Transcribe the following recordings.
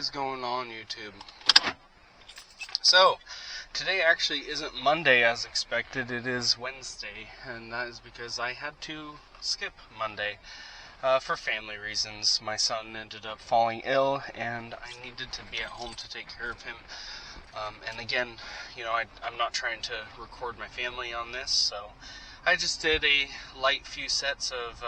is going on, YouTube? So, today actually isn't Monday as expected, it is Wednesday, and that is because I had to skip Monday for family reasons. My son ended up falling ill, and I needed to be at home to take care of him. And again, I'm not trying to record my family on this, so I just did a light few sets of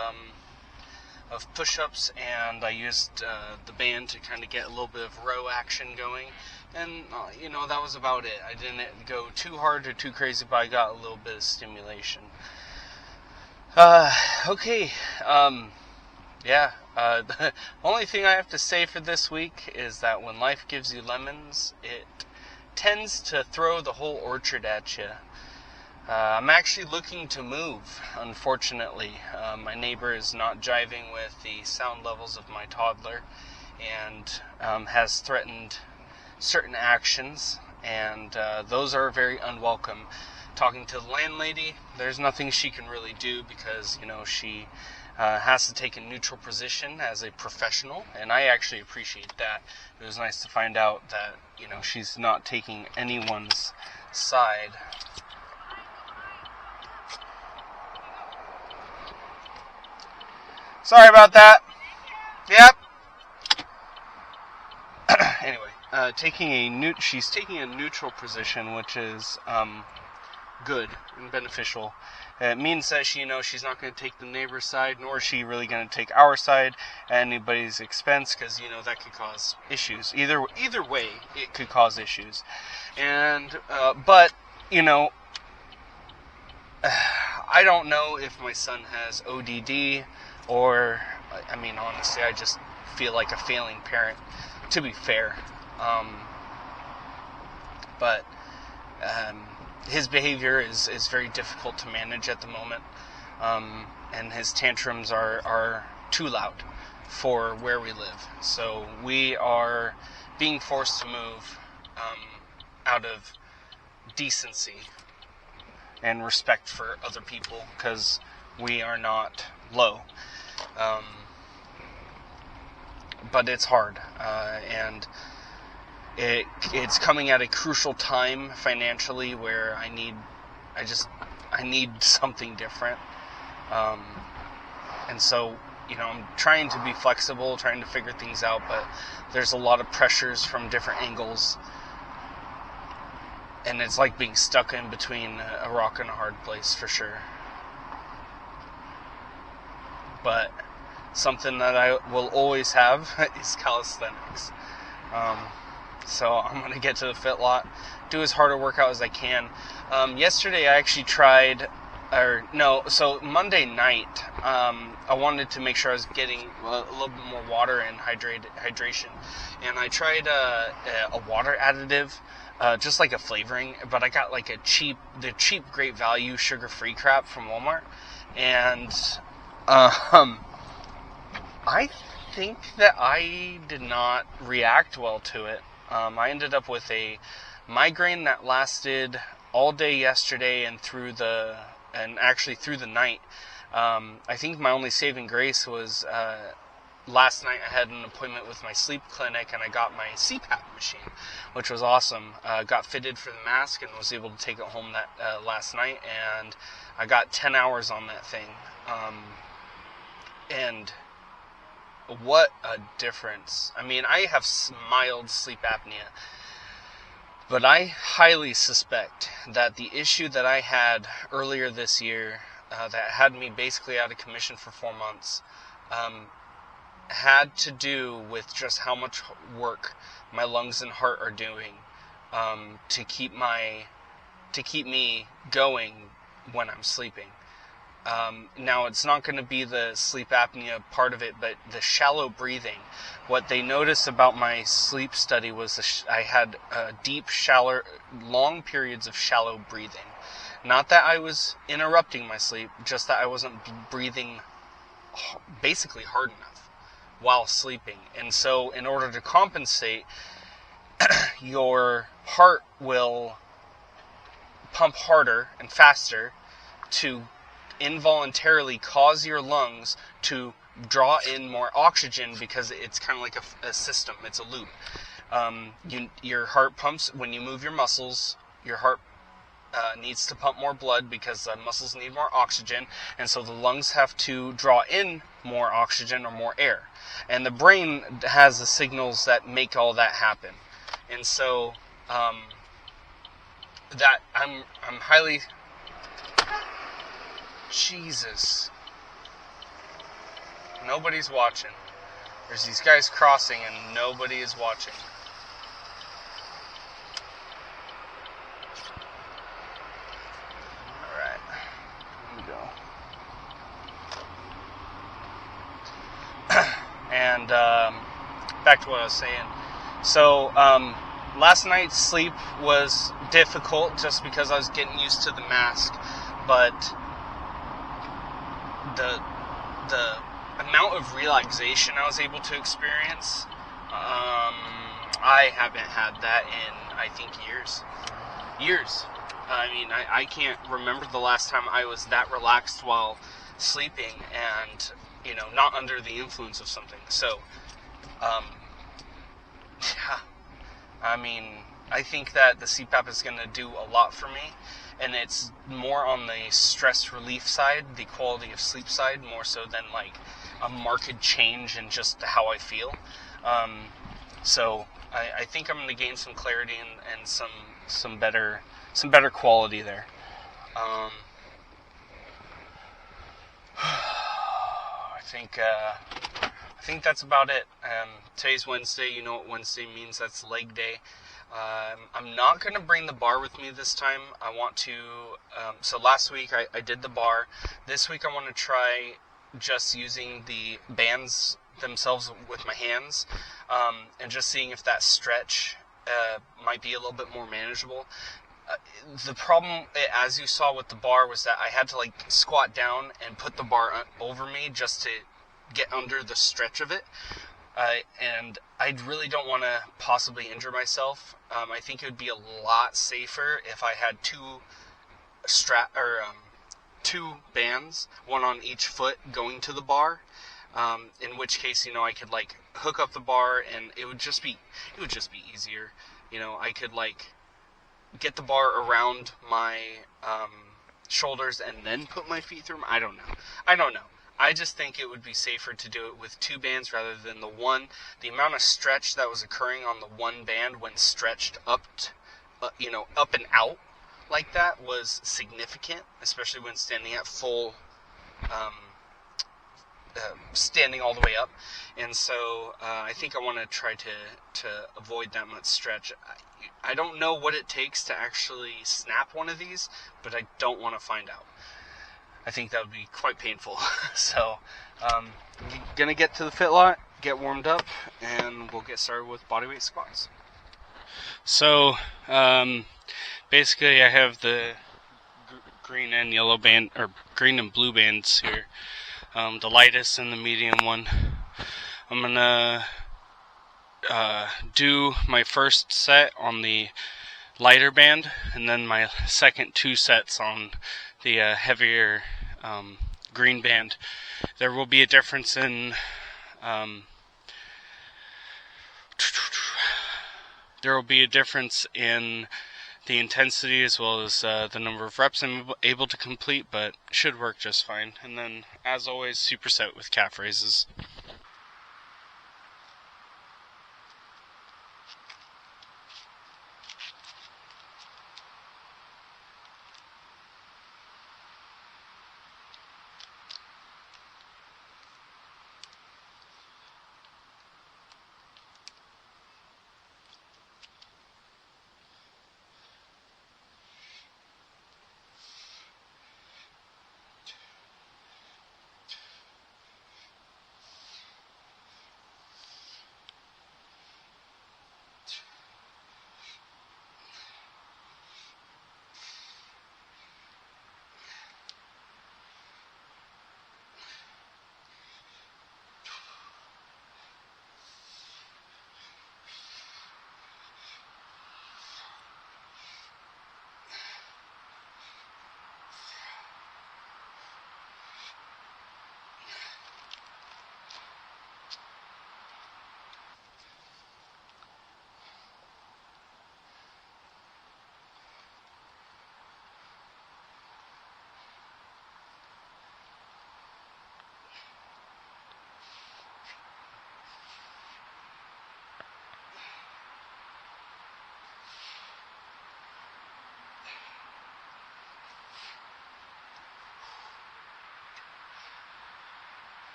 push-ups, and I used the band to kind of get a little bit of row action going, and that was about it. I didn't go too hard or too crazy, but I got a little bit of stimulation. Okay, the only thing I have to say for this week is that when life gives you lemons, it tends to throw the whole orchard at you. I'm actually looking to move, unfortunately. My neighbor is not jiving with the sound levels of my toddler and has threatened certain actions, and those are very unwelcome. Talking to the landlady, there's nothing she can really do because, she has to take a neutral position as a professional, and I actually appreciate that. It was nice to find out that, she's not taking anyone's side. Sorry about that. Yep. Anyway, she's taking a neutral position, which is good and beneficial. It means that she's not going to take the neighbor's side, nor is she really going to take our side at anybody's expense, because that could cause issues. Either way, it could cause issues. And but I don't know if my son has ODD. Or, honestly, I just feel like a failing parent, to be fair. But his behavior is very difficult to manage at the moment. And his tantrums are too loud for where we live. So we are being forced to move out of decency and respect for other people, because we are not low. But it's hard, and it's coming at a crucial time financially where I need something different, and so I'm trying to be flexible, trying to figure things out, but there's a lot of pressures from different angles, and it's like being stuck in between a rock and a hard place for sure. But something that I will always have is calisthenics. So I'm going to get to the fit lot, do as hard a workout as I can. Yesterday I actually so Monday night, I wanted to make sure I was getting a little bit more water and hydration. And I tried a water additive, just like a flavoring, but I got like the cheap great value sugar-free crap from Walmart. And I think that I did not react well to it. I ended up with a migraine that lasted all day yesterday and through the night. I think my only saving grace was last night I had an appointment with my sleep clinic, and I got my CPAP machine, which was awesome. Got fitted for the mask and was able to take it home that last night, and I got 10 hours on that thing. And what a difference. I have mild sleep apnea, but I highly suspect that the issue that I had earlier this year, that had me basically out of commission for 4 months, had to do with just how much work my lungs and heart are doing to keep me going when I'm sleeping. Now, it's not going to be the sleep apnea part of it, but the shallow breathing. What they noticed about my sleep study was I had deep, shallow, long periods of shallow breathing. Not that I was interrupting my sleep, just that I wasn't breathing basically hard enough while sleeping. And so, in order to compensate, your heart will pump harder and faster to involuntarily cause your lungs to draw in more oxygen because it's kind of like a system. It's a loop. Your heart pumps when you move your muscles. Your heart needs to pump more blood because the muscles need more oxygen, and so the lungs have to draw in more oxygen or more air. And the brain has the signals that make all that happen. And so that I'm highly... Jesus. Nobody's watching. There's these guys crossing and nobody is watching. Alright. Here we go. And back to what I was saying. So last night's sleep was difficult just because I was getting used to the mask. But the amount of relaxation I was able to experience, I haven't had that in, I think, years. I mean, I can't remember the last time I was that relaxed while sleeping and, not under the influence of something. So, yeah, I mean, I think that the CPAP is going to do a lot for me. And it's more on the stress relief side, the quality of sleep side, more so than like a marked change in just how I feel. So I think I'm going to gain some clarity and some better quality there. I think that's about it. Today's Wednesday. You know what Wednesday means? That's leg day. I'm not going to bring the bar with me this time. I want to... so last week I did the bar. This week I want to try just using the bands themselves with my hands, and just seeing if that stretch might be a little bit more manageable. The problem, as you saw with the bar, was that I had to squat down and put the bar over me just to get under the stretch of it. And I really don't want to possibly injure myself. I think it would be a lot safer if I had two bands, one on each foot, going to the bar. In which case, I could hook up the bar, and it would just be easier. I could get the bar around my shoulders and then put my feet through them. I don't know. I just think it would be safer to do it with two bands rather than the one. The amount of stretch that was occurring on the one band when stretched up and out like that was significant, especially when standing at full, standing all the way up. And so I think I want to try to avoid that much stretch. I don't know what it takes to actually snap one of these, but I don't want to find out. I think that would be quite painful. So, gonna get to the fit lot, get warmed up, and we'll get started with bodyweight squats. So, basically I have the green and yellow band, or green and blue bands here. The lightest and the medium one. I'm gonna do my first set on the lighter band, and then my second two sets on the heavier green band. There will be a difference in the intensity as well as the number of reps I'm able to complete, but should work just fine. And then, as always, superset with calf raises.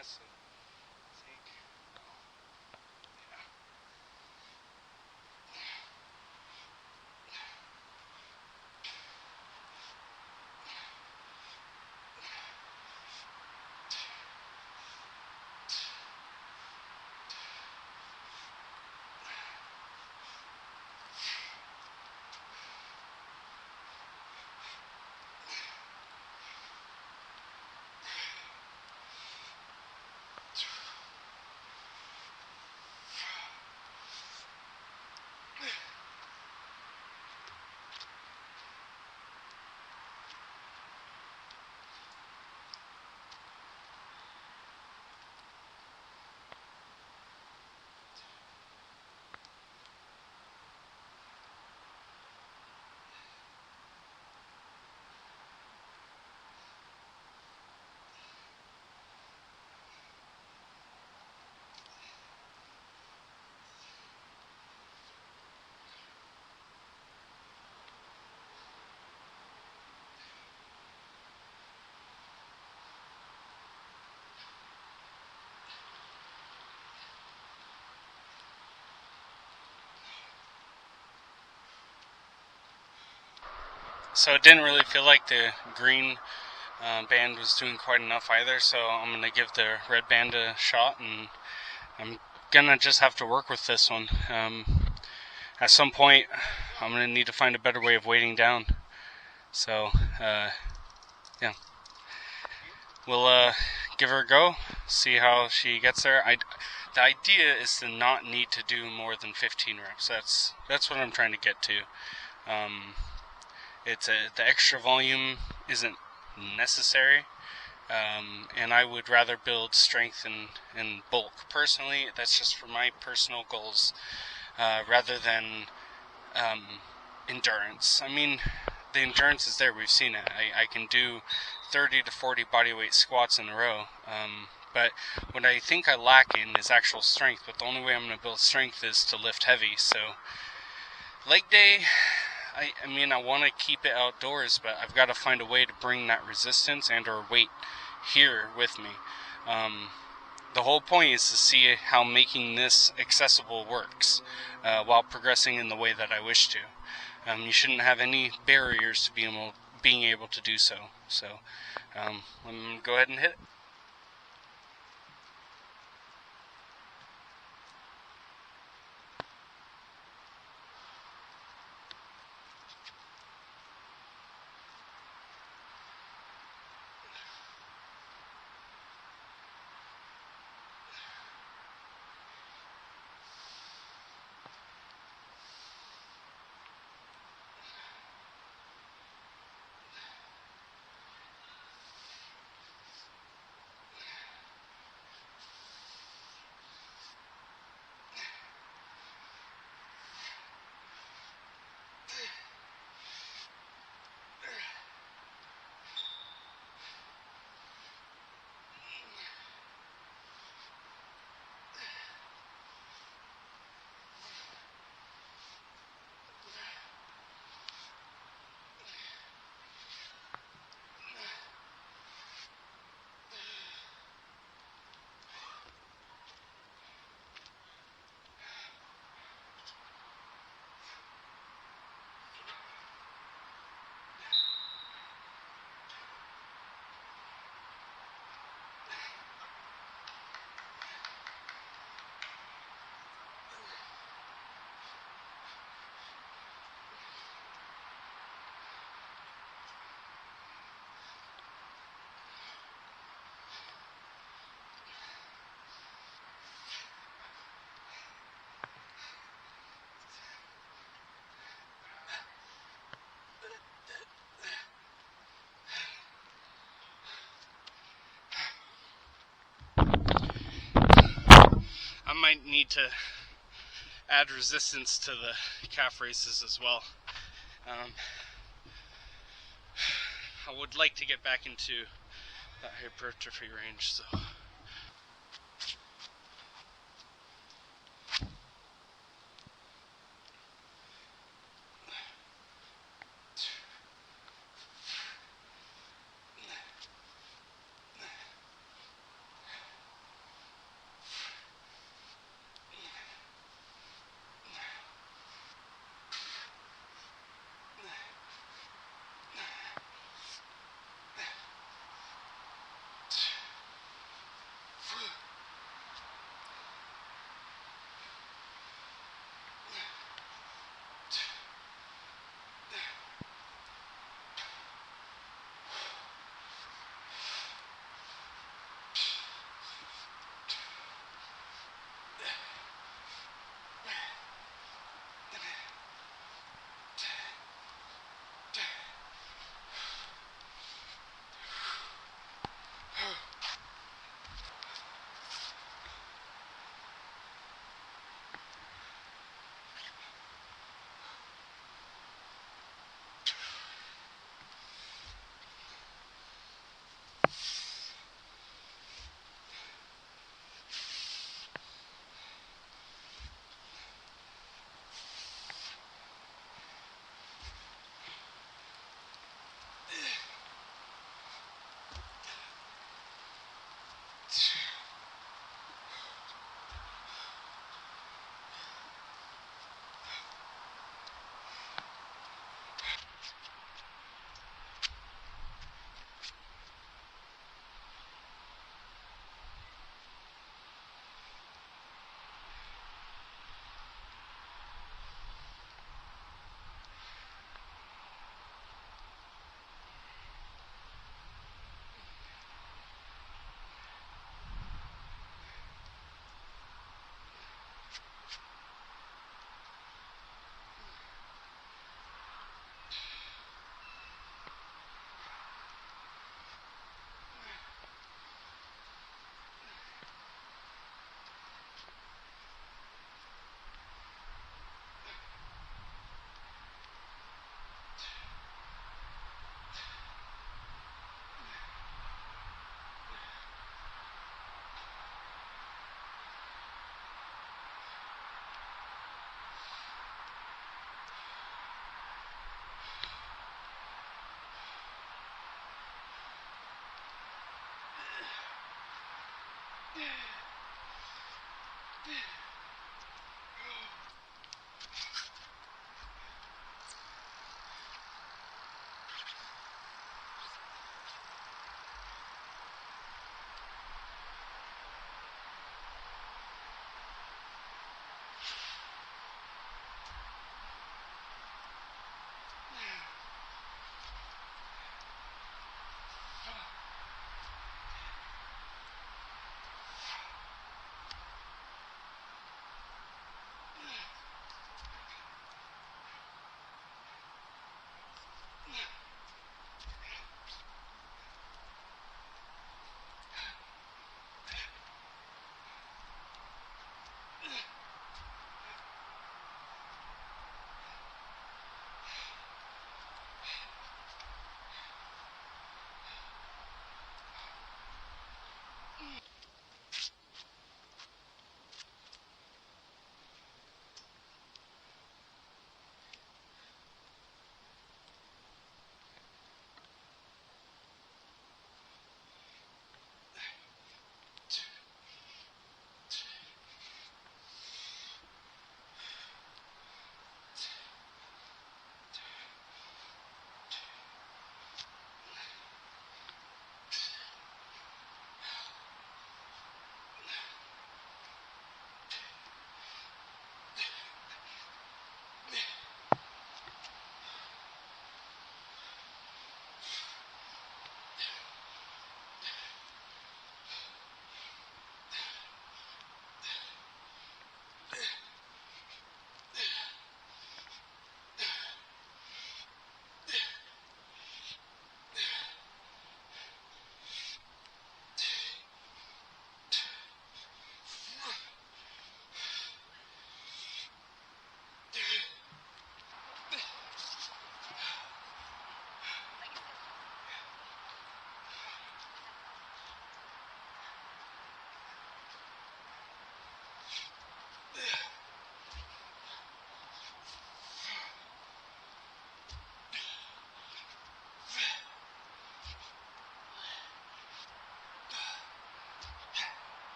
honestly. Think. Yeah. So it didn't really feel like the green band was doing quite enough either, so I'm going to give the red band a shot, and I'm going to just have to work with this one. At some point, I'm going to need to find a better way of weighting down. So, yeah. We'll give her a go, see how she gets there. The idea is to not need to do more than 15 reps. That's what I'm trying to get to. The extra volume isn't necessary, and I would rather build strength and bulk. Personally, that's just for my personal goals, rather than endurance. I mean, the endurance is there. We've seen it. I can do 30 to 40 bodyweight squats in a row. But what I think I lack in is actual strength. But the only way I'm going to build strength is to lift heavy. So leg day, I mean, I want to keep it outdoors, but I've got to find a way to bring that resistance and or weight here with me. The whole point is to see how making this accessible works, while progressing in the way that I wish to. You shouldn't have any barriers to being able to do so. So I'm going to go ahead and hit it. I might need to add resistance to the calf raises as well. I would like to get back into that hypertrophy range, so.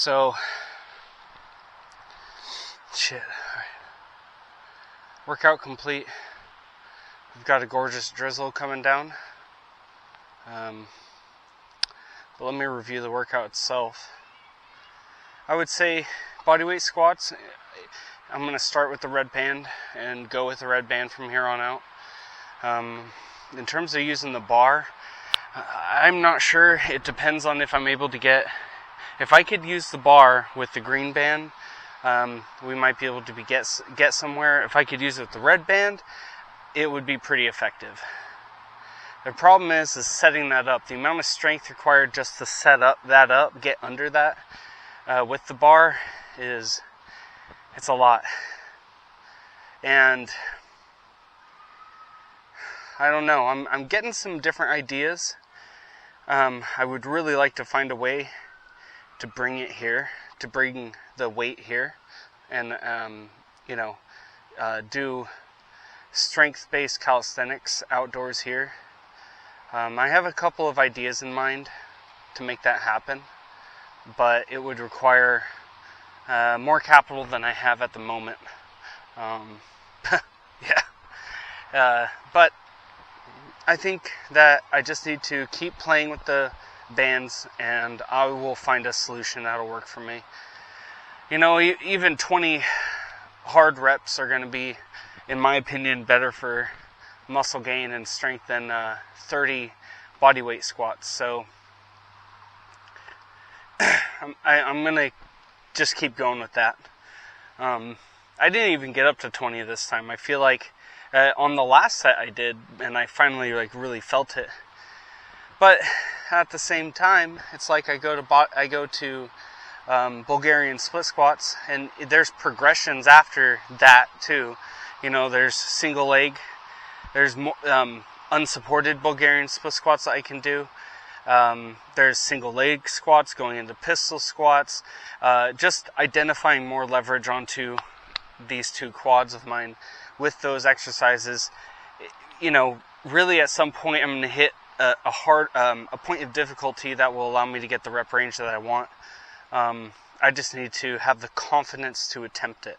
So, shit. All right. Workout complete. We've got a gorgeous drizzle coming down. But let me review the workout itself. I would say bodyweight squats, I'm going to start with the red band and go with the red band from here on out. In terms of using the bar, I'm not sure. It depends on if I'm able to get... If I could use the bar with the green band, we might be able to get somewhere. If I could use it with the red band, it would be pretty effective. The problem is setting that up. The amount of strength required just to set that up, get under that with the bar it's a lot. And I don't know. I'm getting some different ideas. I would really like to find a way to bring it here, to bring the weight here, and do strength-based calisthenics outdoors here. I have a couple of ideas in mind to make that happen, but it would require more capital than I have at the moment. But I think that I just need to keep playing with the bands, and I will find a solution that'll work for me. Even 20 hard reps are going to be, in my opinion, better for muscle gain and strength than 30 bodyweight squats. So I'm going to just keep going with that. I didn't even get up to 20 this time. I feel like on the last set I did, and I finally really felt it. But at the same time, it's like I go to Bulgarian split squats, and there's progressions after that too. There's single leg, there's unsupported Bulgarian split squats that I can do. There's single leg squats going into pistol squats. Just identifying more leverage onto these two quads of mine with those exercises. Really at some point I'm going to hit a point of difficulty that will allow me to get the rep range that I want. I just need to have the confidence to attempt it.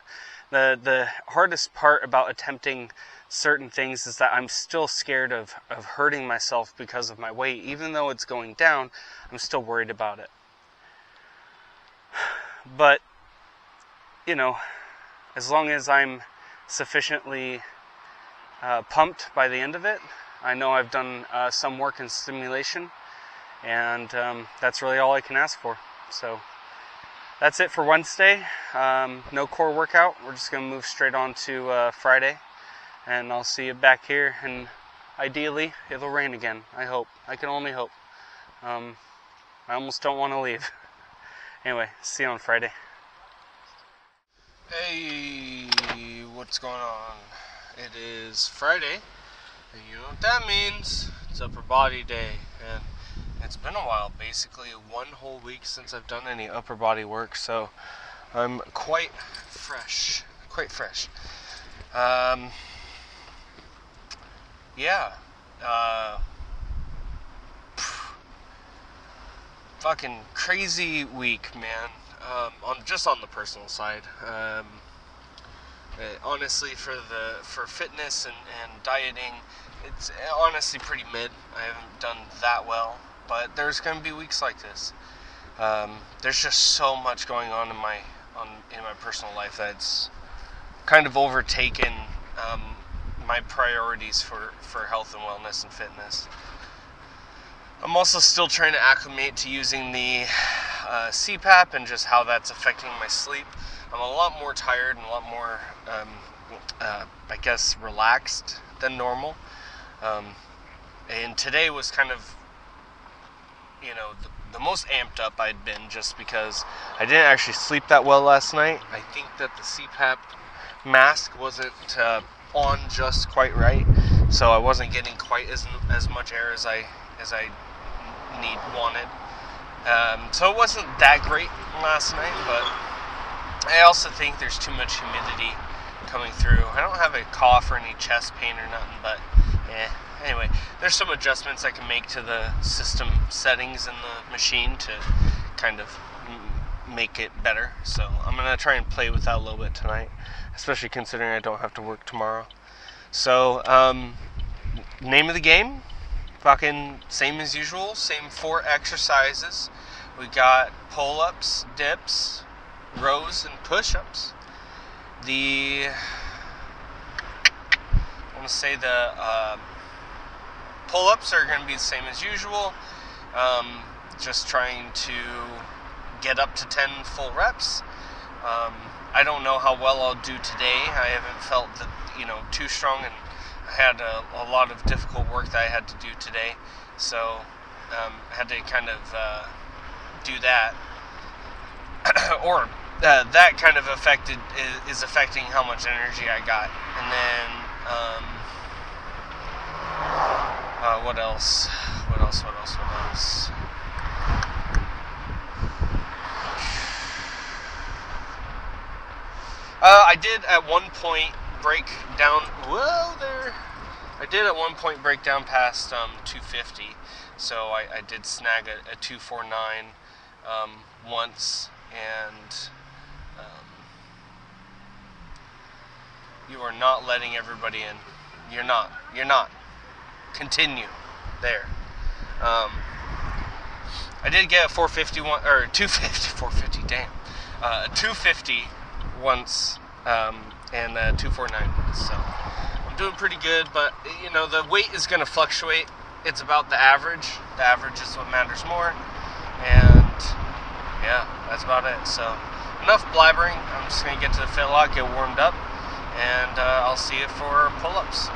The hardest part about attempting certain things is that I'm still scared of hurting myself because of my weight. Even though it's going down, I'm still worried about it. But, as long as I'm sufficiently pumped by the end of it, I know I've done some work in stimulation, and that's really all I can ask for. So that's it for Wednesday. No core workout. We're just going to move straight on to Friday, and I'll see you back here, and ideally it'll rain again. I hope. I can only hope. I almost don't want to leave. Anyway, see you on Friday. Hey, what's going on? It is Friday, and you know what that means. It's upper body day, and it's been a while, basically 1 whole week since I've done any upper body work, so I'm quite fresh. Fucking crazy week, man. On the personal side. Honestly, for fitness and dieting, it's honestly pretty mid. I haven't done that well, but there's going to be weeks like this. There's just so much going on in my personal life that's kind of overtaken my priorities for health and wellness and fitness. I'm also still trying to acclimate to using the CPAP and just how that's affecting my sleep. I'm a lot more tired and a lot more, relaxed than normal. And today was kind of, the most amped up I'd been, just because I didn't actually sleep that well last night. I think that the CPAP mask wasn't on just quite right, so I wasn't getting quite as much air as I wanted. So it wasn't that great last night, but I also think there's too much humidity coming through. I don't have a cough or any chest pain or nothing, but anyway, there's some adjustments I can make to the system settings in the machine to kind of make it better. So I'm going to try and play with that a little bit tonight, especially considering I don't have to work tomorrow. So, name of the game, fucking same as usual, same 4 exercises. We got pull-ups, dips, rows, and push-ups. I want to say the pull-ups are going to be the same as usual. Just trying to get up to 10 full reps. I don't know how well I'll do today. I haven't felt that, too strong, and I had a lot of difficult work that I had to do today. So I had to kind of do that. Or that kind of is affecting how much energy I got. And then what else? I did at one point break down. I did at one point break down past 250. So I did snag a 249 once, and you are not letting everybody in. You're not. Continue there. I did get a 451 or 250. 450. Damn. 250 once, and 249. So I'm doing pretty good, but the weight is going to fluctuate. It's about the average. The average is what matters more, and yeah, that's about it. So enough blabbering. I'm just going to get to the fitlock, get warmed up, and I'll see you for pull-ups.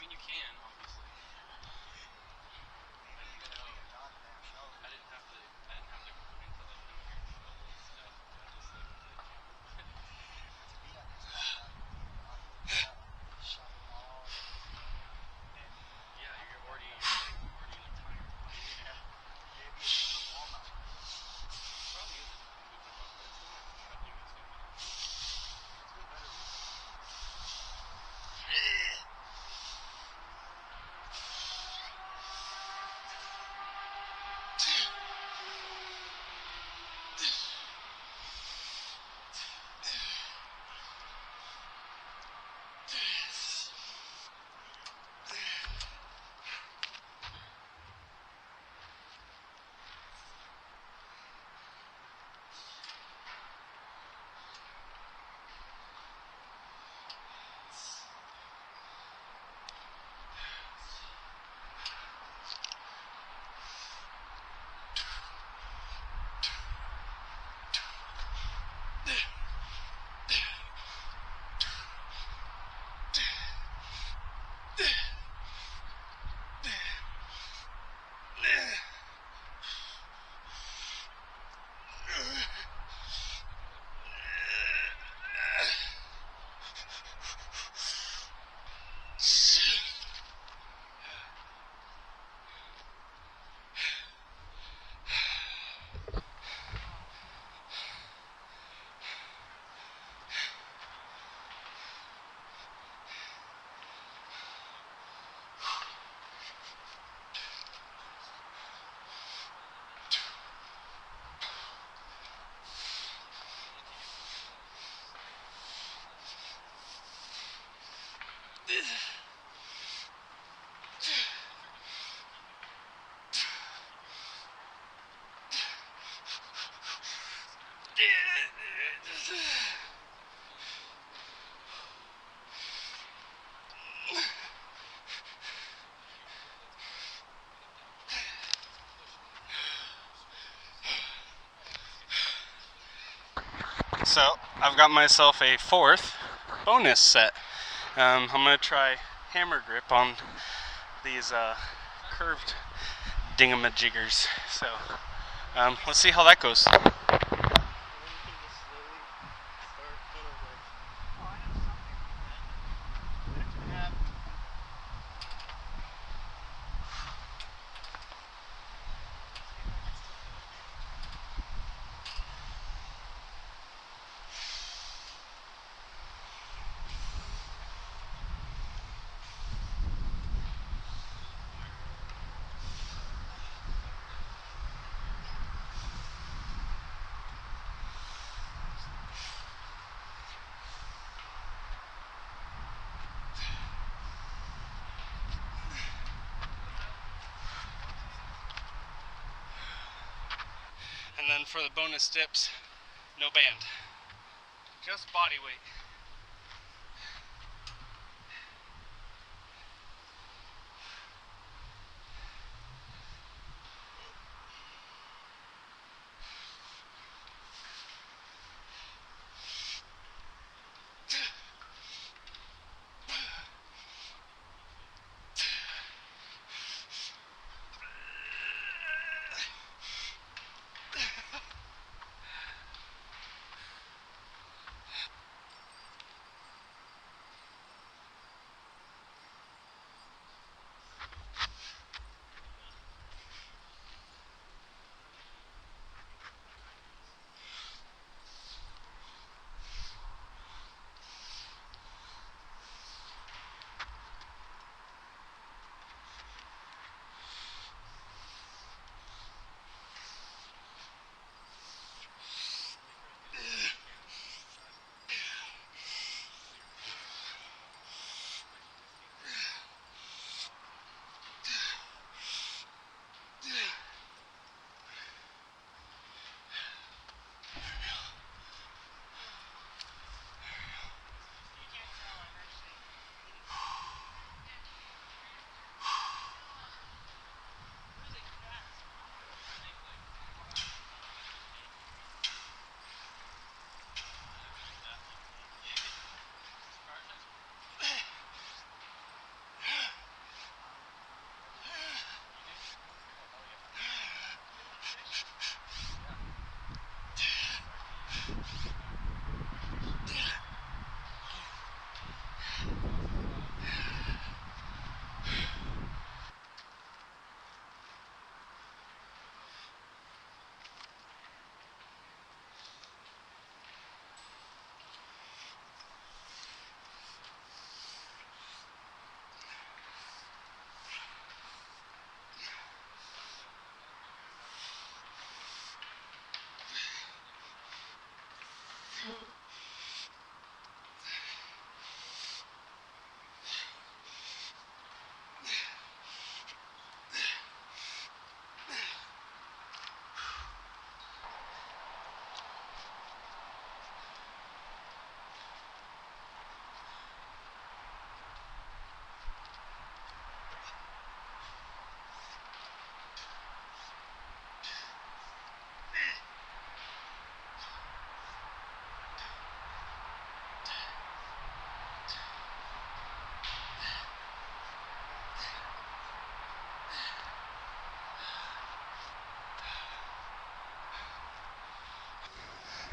You can, obviously. I didn't have to go into like weird shovel stuff. I just yeah, you're already tired. Probably is a movement bump, but it's not like shoveling is gonna be. It's been better recently. So I've got myself a fourth bonus set. I'm going to try hammer grip on these curved dingamajiggers. So let's see how that goes. And then for the bonus dips, no band, just body weight.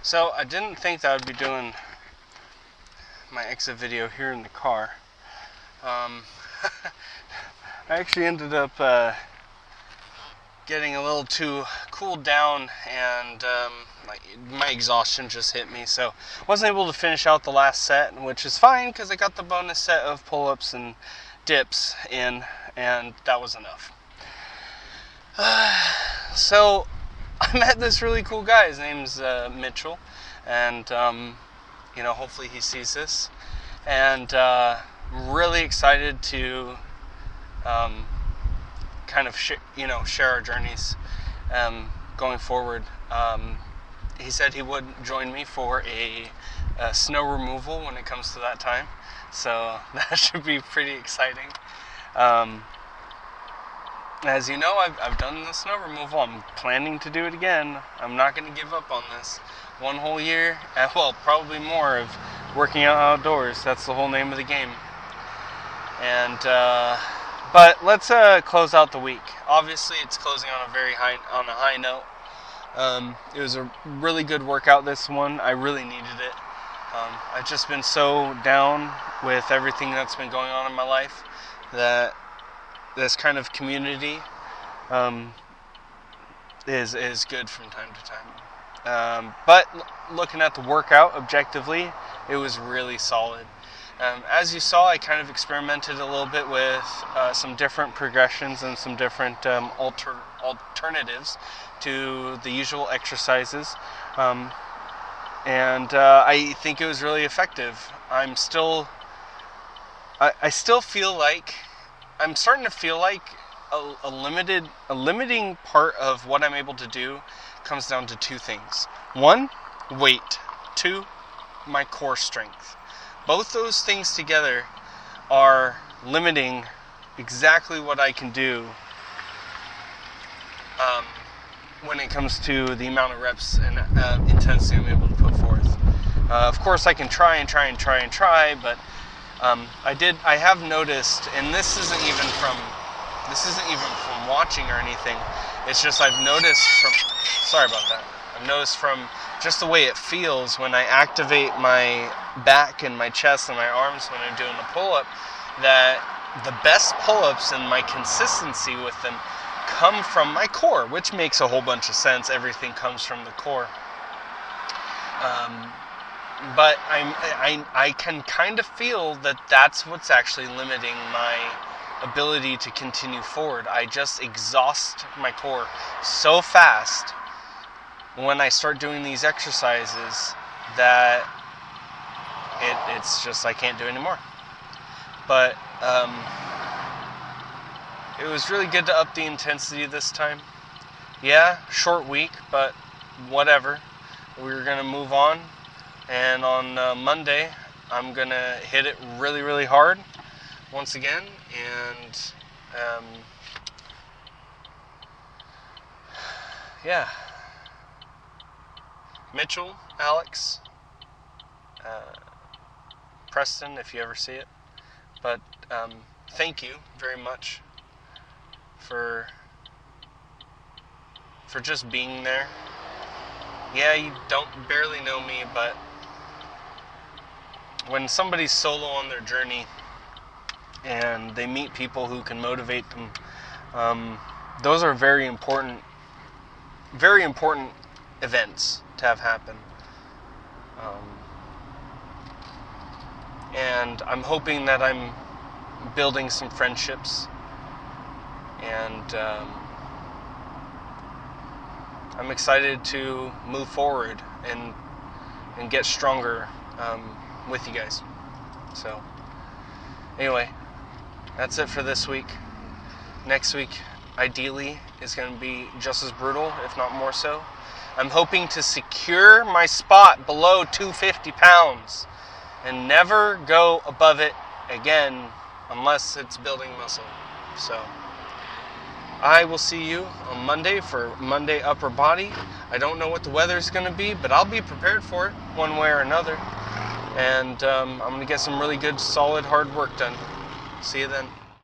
So I didn't think that I would be doing my exit video here in the car. I actually ended up getting a little too cooled down, and my exhaustion just hit me, so wasn't able to finish out the last set, which is fine because I got the bonus set of pull-ups and dips in, and that was enough. So I met this really cool guy. His name's Mitchell, and hopefully he sees this, and really excited to kind of share our journeys going forward. He said he would join me for a snow removal when it comes to that time, so that should be pretty exciting. as you know, I've done the snow removal. I'm planning to do it again. I'm not going to give up on this. 1 whole year, well, probably more, of working out outdoors. That's the whole name of the game. And but let's close out the week. Obviously, it's closing on a high note. It was a really good workout, this one. I really needed it. I've just been so down with everything that's been going on in my life that this kind of community is good from time to time. But looking at the workout objectively, it was really solid. As you saw, I kind of experimented a little bit with some different progressions and some different alternatives to the usual exercises. And I think it was really effective. I still feel like I'm starting to feel like a limiting part of what I'm able to do comes down to 2 things. 1, weight. 2, my core strength. Both those things together are limiting exactly what I can do when it comes to the amount of reps and intensity I'm able to put forth. Of course, I can try, but I have noticed, and this isn't even from watching or anything. It's just I've noticed from just the way it feels when I activate my back and my chest and my arms when I'm doing a pull-up, that the best pull-ups and my consistency with them come from my core, which makes a whole bunch of sense. Everything comes from the core. But I can kind of feel that that's what's actually limiting my ability to continue forward. I just exhaust my core so fast when I start doing these exercises that it's just I can't do anymore. But it was really good to up the intensity this time. Yeah, short week, but whatever. We're going to move on. And on Monday, I'm going to hit it really, really hard once again. And yeah. Mitchell, Alex, Preston, if you ever see it. But thank you very much for just being there. Yeah, you don't barely know me, but when somebody's solo on their journey and they meet people who can motivate them, those are very important events to have happen. And I'm hoping that I'm building some friendships, and I'm excited to move forward and get stronger with you guys. So anyway, that's it for this week. Next week, ideally, is going to be just as brutal, if not more so. I'm hoping to secure my spot below 250 pounds and never go above it again unless it's building muscle. So I will see you on Monday for Monday upper body. I don't know what the weather's going to be, but I'll be prepared for it one way or another. And I'm going to get some really good, solid, hard work done. See you then.